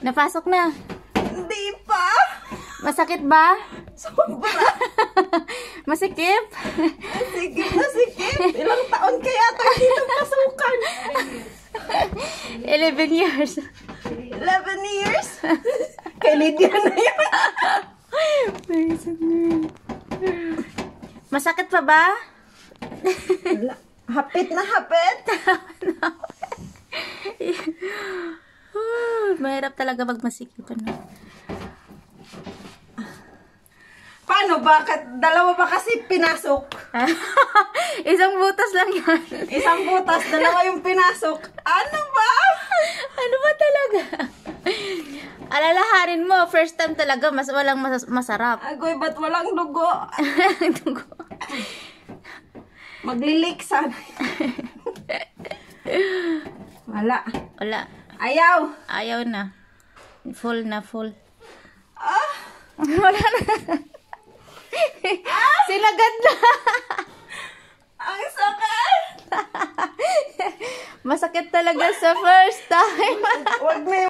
Napasok na. Hindi pa. Masakit ba? Sobra. Masikip? Sikip na sikip. Ilang taon kaya ito dito pasukan? 11 years. 11 years? Kay Lydia na yun. Masakit pa ba? Hapit na hapit. Mahirap talaga pag masikipan. Paano? Bakit? Dalawa ba kasi pinasok? Isang butas lang yan. Isang butas, dalawa yung pinasok. Ano ba? Ano ba talaga? Alalahanin mo, first time talaga, walang masarap. Agoy, ba't walang dugo? Dugo. Maglilik sana. Wala. Wala. Ayaw. Ayaw na. Full na, full. Ah! Wala na. Sinagad na. Ang sakit! Masakit talaga sa first time. Wag na